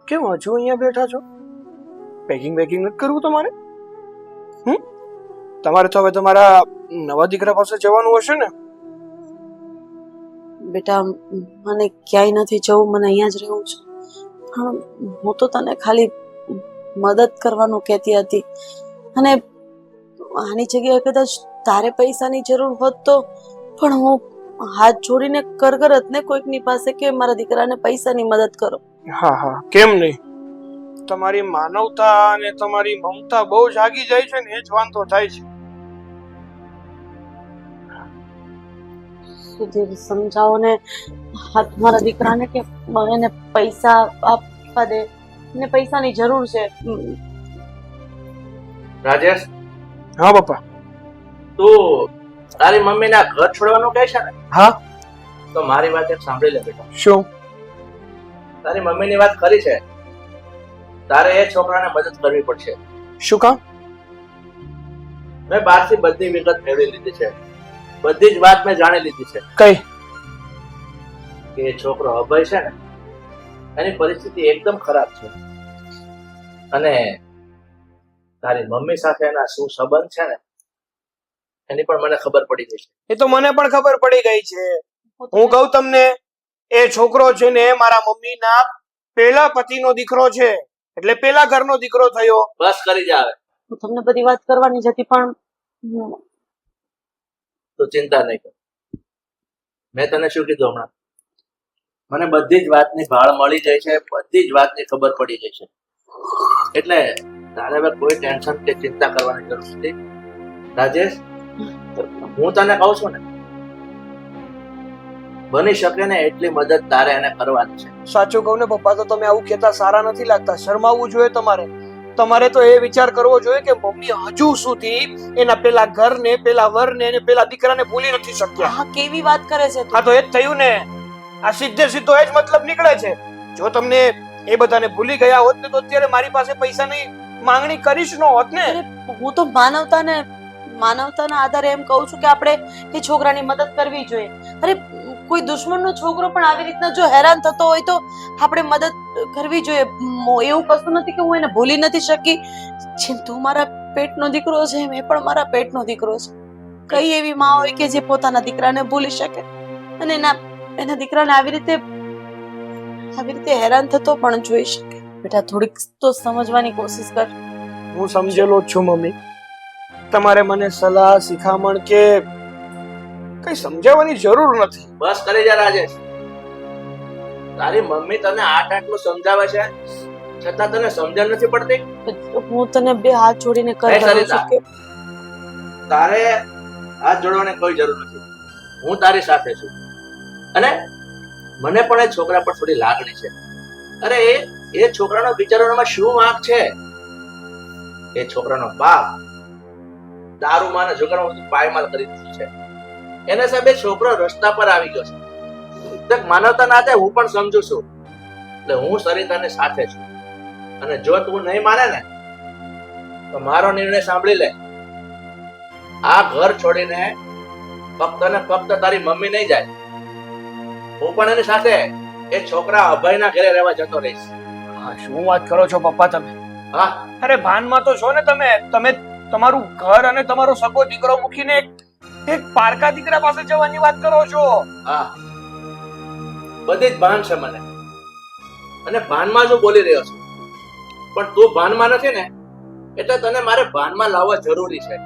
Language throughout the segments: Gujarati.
કેમ હજુ અહીંયા બેઠા છો? પેકિંગ નથી કરવું તમારે? તમારે તો હવે તમારા નવા દીકરા પાસે જવાનું હશે ને? બેટા, મને ક્યાંય નથી જવું, મને અહીંયા જ રહેવું છે. પણ હું તો તને ખાલી મદદ કરવાનું કહેતી હતી, અને આની જગ્યાએ કદાચ તારે પૈસાની જરૂર હોત તો પણ હું હાથ જોડીને કરગરત ને કોઈકની પાસે કે મારા દીકરાને પૈસાની મદદ કરો. હા, કેમ નહીં? તમારી માનવતા અને તમારી મમતા બહુ જાગી જાય છે ને, એ જ વાંધો થાય છે. સુધીર, સમજાવો ને મારા દીકરાને કે એને પૈસા આપવા દે, ને પૈસાની જરૂર છે. રાજેશ, હા પપ્પા. તું તારી મમ્મીને આ ઘર છોડવાનું કહે છે ને? હા. તો મારી વાત એક સાંભળી લે બેટા. શું? તારી મમ્મીની વાત ખરી છે, તારે એ છોકરાને મદદ કરવી પડશે. શું કામ? મેં બહારથી બધી વિગત મેળવી લીધી છે, બધી જ વાત મેં જાણી લીધી છે. કઈ? કે એ છોકરો અભય છે ને, એની પરિસ્થિતિ એકદમ ખરાબ છે, અને તારી મમ્મી સાથે એના શું સંબંધ છે ને, એની પણ મને ખબર પડી ગઈ છે. એ તો મને પણ ખબર પડી ગઈ છે. હું કહું તમને, એ છોકરો છે ને મારા મમ્મીના પેલા પતિનો દીકરો છે, એટલે પેલા ઘરનો દીકરો થયો. બસ કરી જા હવે. હું તમને બધી વાત કરવાની જ હતી, પણ તો ચિંતા નહીં કર. મેં તને શું કીધું હમણાં? મને બધી જ વાતની ભાળ મળી જાય છે, બધી જ વાતની ખબર પડી ગઈ છે, એટલે તારે હવે કોઈ ટેન્શન કે ચિંતા કરવાની જરૂર નથી. રાજેશ, હું તને કહું છું ને, બની શકે ને એટલી મદદ તારે એને કરવાની છે. સાચું કહું ને પપ્પા, તો તમે આવું કહેતા સારા નથી લાગતા. શરમાવવું જોઈએ તમારે તો એ વિચાર કરવો જોઈએ કે મમ્મી હજુ સુધી એના પેલા ઘરને, પેલા વરને અને પેલા દીકરાને ભૂલી નથી શક્યા. હા, કેવી વાત કરે છે તું? હા, તો એ જ થયું ને. આ સીધો એ જ મતલબ નીકળે છે. જો તમને એ બધાને ભૂલી ગયા હોત ને, તો અત્યારે મારી પાસે પૈસાની માંગણી કરીશ ન હોત ને. હું તો માનવતાના આધારે એમ કહું છું કે આપણે એ છોકરાની મદદ કરવી જોઈએ. અરે, કોઈ દુશ્મનનો છોકરો પણ આવી રીતના જો હેરાન થતો હોય તો આપણે મદદ કરવી જોઈએ. એવું કશું નથી કે હું એને ભૂલી નથી શકી. જેમ તું મારા પેટનો દીકરો છે, એમ એ પણ મારા પેટનો દીકરો છે. કઈ એવી માં હોય કે જે પોતાના દીકરાને ભૂલી શકે અને એના દીકરાને આવી રીતે હેરાન થતો પણ જોઈ શકે? બેટા, થોડીક તો સમજવાની કોશિશ કર. હું સમજેલો જ છું મમ્મી. તમારે મને સલાહ, શિખામણ કે કઈ સમજાવવાની જરૂર નથી. બસ કરી જા રાજેશ. તારી મમ્મી તને આટલું સમજાવે છે, છતાં તને સમજણ નથી પડતી. હું તને બે હાથ જોડીને કહું છું કે તારે હાથ જોડવાની કોઈ જરૂર નથી. હું તારી સાથે છું, અને મને પણ એ છોકરા પર થોડી લાગણી છે. અરે, એ છોકરાનો બિચારામાં શું વાંક છે? એ છોકરાનો બાપ દારૂમાં અને જુગારમાં બધું પાયમાલ કરી દીધું છે. એના સાહેબ છોકરો રસ્તા પર આવી ગયો છે. માનવતા નાતે હું પણ સમજુ છું, એટલે હું સરિતાની સાથે છું. અને જો તું નહીં માને ને, તો મારો નિર્ણય સાંભળી લે. આ ઘર છોડીને ફક્ત ને ફક્ત તારી મમ્મી નહીં જાય, હું પણ એની સાથે એ છોકરા અભયના ઘરે રહેવા જતો રહીશ. હા, શું વાત કરો છો પપ્પા તમે? હા, અરે ભાનમાં તો છો ને તમે તમારું ઘર અને તમારો સગો દીકરો મૂકીને એક પારકા દીકરા પાસે જવાની વાત કરો છો. હા, બધી જ ભાન છે મને, અને ભાનમાં જ હું બોલી રહ્યો છું. પણ તું ભાનમાં નથી ને, એટલે તને મારે ભાનમાં લાવવા જરૂરી છે.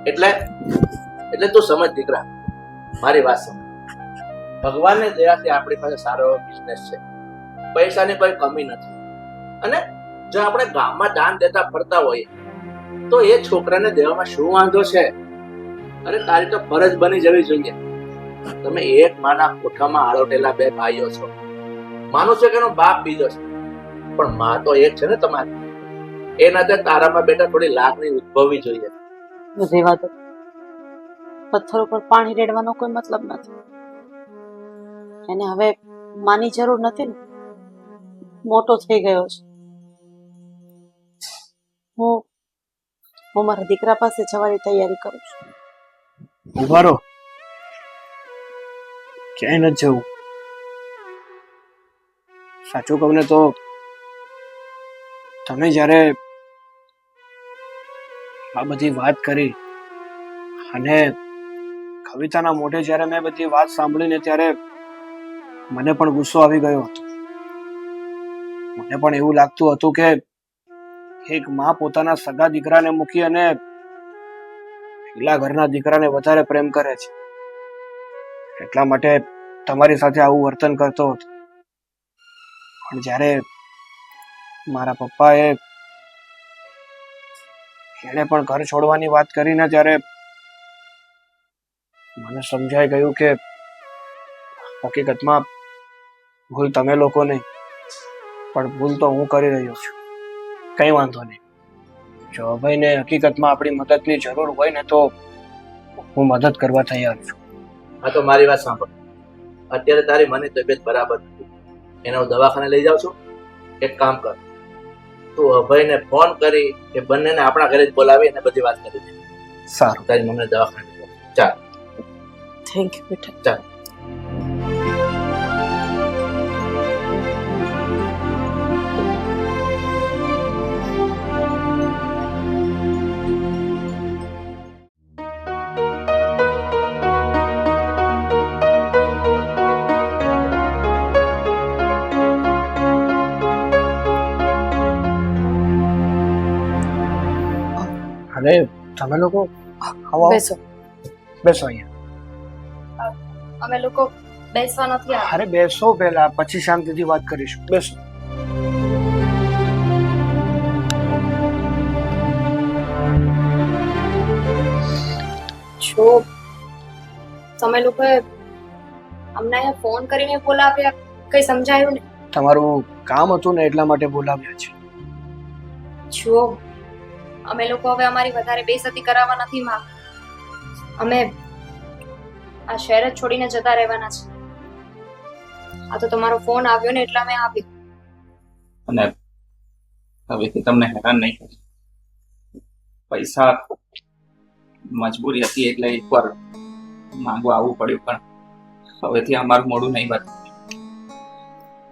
એટલે તું સમજ દીકરા, મારી વાત સમજ. ભગવાનની દયાથી આપણી પાસે સારો એવો બિઝનેસ છે, પૈસાની કોઈ કમી નથી. અને જો આપણે ગામમાં દાન દેતા ફરતા હોઈએ તો એ છોકરાને દેવામાં શું વાંધો છે? અરે, તારી તો ફરજ બની જવી જોઈએ. તમે એક માના કોઠામાં આળોટેલા બે ભાઈઓ છો. માનું છે કે એનો બાપ બીજો છે, પણ માં તો એક છે ને તમારી. એ નાતે તારામાં બેટા થોડી લાગણી ઉદ્ભવવી જોઈએ. રેવા દો. પથ્થર ઉપર પાણી રેડવાનો કોઈ મતલબ નથી. એને હવે માની જરૂર નથી ને, મોટો થઈ ગયો છે. હું મારા દીકરા પાસે જવાની તૈયારી કરું છું. ઉભા રહો, ક્યાંય નથી જવું. સાચું કહું ને તો તમે જ્યારે આ બધી વાત કરી અને કવિતાના મોઢે જ્યારે મેં બધી વાત સાંભળીને ત્યારે મને પણ ગુસ્સો આવી ગયો હતો. મને પણ એવું લાગતું હતું કે એક માં પોતાના સગા દીકરાને મૂકી અને પેલા ઘરના દીકરાને વધારે પ્રેમ કરે છે, એટલા માટે તમારી સાથે આવું વર્તન કરતો હતો. પણ જ્યારે મારા પપ્પાએ એને પણ ઘર છોડવાની વાત કરીને ત્યારે મને સમજાઈ ગયું કે હકીકતમાં ભૂલ તમે લોકો નહીં, પણ ભૂલ તો હું કરી રહ્યો છું. કઈ વાંધો નહીં, જો અભયને હકીકતમાં આપણી મદદની જરૂર હોય ને તો હું મદદ કરવા તૈયાર છું. હા તો મારી વાત સાંભળ. અત્યારે તારી મને તબિયત બરાબર નથી, એને હું દવાખાને લઈ જાઉં છું. એક કામ કર, તું અભયને ફોન કરી કે બંનેને આપણા ઘરે જ બોલાવી અને બધી વાત કરી દે. સારું, તારી મમ્મીને દવાખાને લઈ જાઉં. ચાલ. થેન્ક યુ બેટા. ચાલ. અને તમે લોકો આવો બેસો. બેસો અહીંયા. અમે લોકો બેસવા નથી આવ્યા. અરે બેસો પહેલા, પછી શાંતિથી વાત કરીશું. બેસો. જો તમે લોકોએ અમને અહીંયા ફોન કરીને બોલાવ્યા, કઈ સમજાયું ને? તમારું કામ હતું ને એટલા માટે બોલાવ્યા છે. જો અમે લોકો હવે અમારી વધારે બેઇજ્જતી કરાવવા નથી માંગતા. અમે આ શહેર જ છોડીને જતા રહેવાના છે. આ તો તમારો ફોન આવ્યો ને એટલા મેં આવ્યું. અને હવેથી તમને હેરાન નહીં કરું. પૈસા મજબૂરી હતી એટલે એકવાર માંગવા આવવું પડ્યું, પણ હવેથી અમારું મોડું નહીં બને.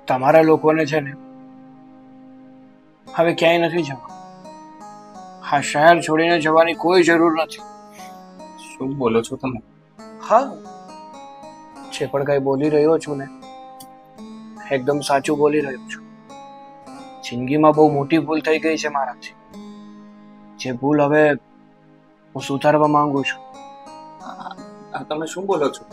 તમારા લોકોને છે ને હવે ક્યાંય નથી જવા. આ શહેર છોડીને જવાની કોઈ જરૂર નથી. શું બોલો છો તમે? હા, જે પણ કઈ બોલી રહ્યો છું ને એકદમ સાચું બોલી રહ્યો છું. જિંદગીમાં બહુ મોટી ભૂલ થઈ ગઈ છે મારાથી. જે ભૂલ હવે હું સુધારવા માંગુ છું. આ તમે શું બોલો છો?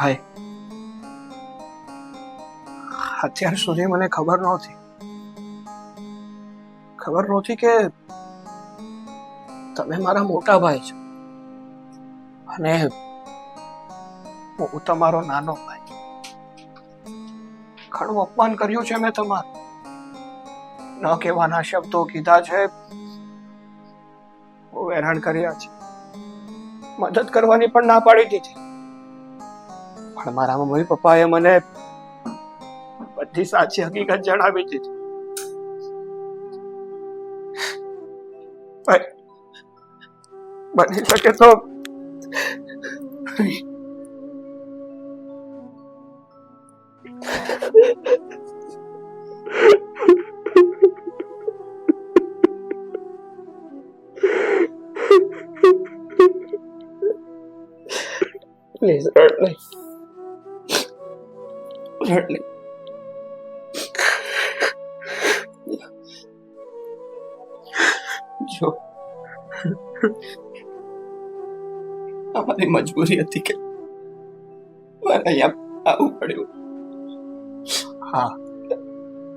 ભાઈ, અત્યાર સુધી મને ખબર નહોતી કે તમે મારા મોટા ભાઈ છો અને હું તમારો નાનો ભાઈ. ઘણું અપમાન કર્યું છે મેં તમારું. ન કહેવાના શબ્દો કીધા છે, બહુ હેરાન કર્યા છે, મદદ કરવાની પણ ના પાડી દીધી. પણ મારા મમ્મી પપ્પાએ મને બધી સાચી હકીકત જણાવી દીધી. બની શકે તો પ્લીઝ રડ નહીં. જો અમારી મજબૂરી હતી કે મારે અહીંયા આવવું પડ્યું. હા,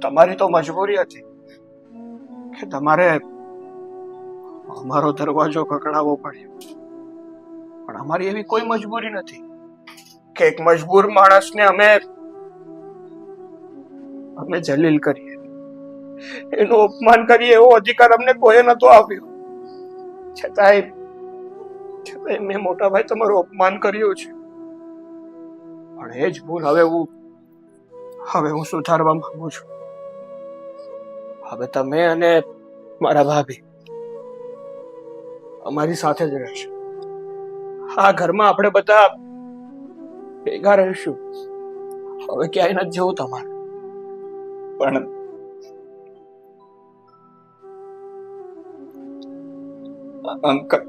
તમારી તો મજબૂરી હતી કે તમારે અમારો દરવાજો ખખડાવવો પડ્યો. પણ અમારી એવી કોઈ મજબૂરી નથી કે એક મજબૂર માણસને અમે જલીલ કરીએ, એનું અપમાન કરીએ. એવો અધિકાર અમને કોઈ નતો આપ્યો. છતાંય મેં મોટા ભાઈ તમારું અપમાન કર્યું છે. પણ એ જ ભૂલ હવે હું સુધારવા માંગુ છું. હવે તમે અને મારા ભાભી અમારી સાથે જ રહેશે. આ ઘરમાં આપણે બધા ભેગા રહીશું. હવે ક્યાંય નથી જવું તમારે. પણ અંકલ,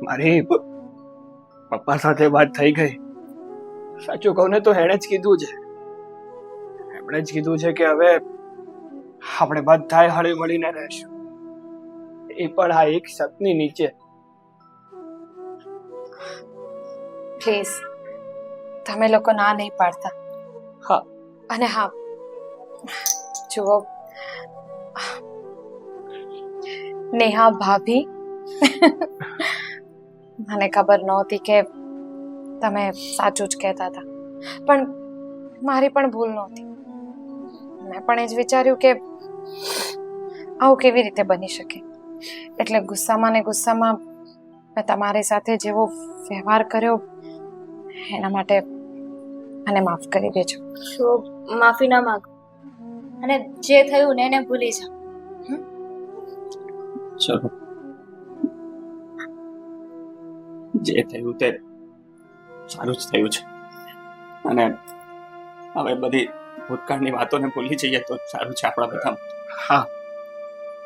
મારી પપ્પા સાથે વાત થઈ ગઈ. સાચું કહું ને તો એણે જ કીધું છે. એમણે જ કીધું છે કે હવે આપણે બધાએ હળી મળીને રહેશું, એ પણ આ એક છતની નીચે. પ્લીઝ તમે લોકો ના નહીં પાડતા. હા. અને હા, જુઓ, નેહા ભાભી, મને ખબર નહોતી કે તમે સાચું જ કહેતા હતા, પણ મારી પણ ભૂલ નહોતી. મેં પણ એ જ વિચાર્યું કે આવું કેવી રીતે બની શકે, એટલે ગુસ્સામાં ને ગુસ્સામાં મેં તમારી સાથે જેવો વ્યવહાર કર્યો એના માટે મને માફ કરી દેજો. શુભ, માફી ના માંગ અને જે થયું ને એને ભૂલી જા. ચલો, જે થયું તે સારું જ થયું છે, અને હવે બધી ભૂતકાળની વાતોને ભૂલી જઈએ તો સારું છે આપણા બધા. હા,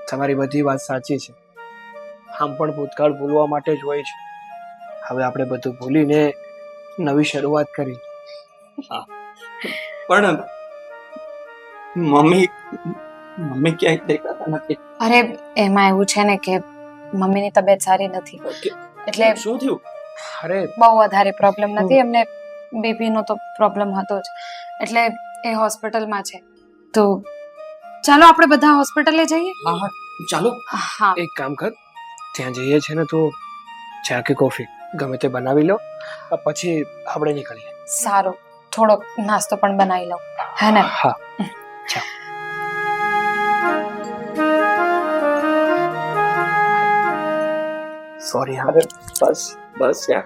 તમારી બધી વાત સાચી છે. આમ પણ ભૂતકાળ ભૂલવા માટે જ હોય છે. હવે આપણે બધું ભૂલીને નવી શરૂઆત કરી. પણ મમ્મી ક્યાંય દેખાતા નથી. અરે એમાં એવું છે ને કે મમ્મીની તબિયત સારી નથી, એટલે શું થયું? અરે બહુ વધારે પ્રોબ્લેમ નથી, એમને બીપી નો તો પ્રોબ્લેમ હતો જ, એટલે એ હોસ્પિટલમાં છે. તો ચાલો આપણે બધા હોસ્પિટલે જઈએ. હા હા, ચાલો. હા, એક કામ કર, ત્યાં જઈએ છે ને તો ચા કે કોફી ગમે તે બનાવી લો, પછી આપણે નીકળીએ. સારું, થોડોક નાસ્તો પણ બનાવી લઉં, હે ને? હા, ચા. સોરી. અરે બસ બસ યાર.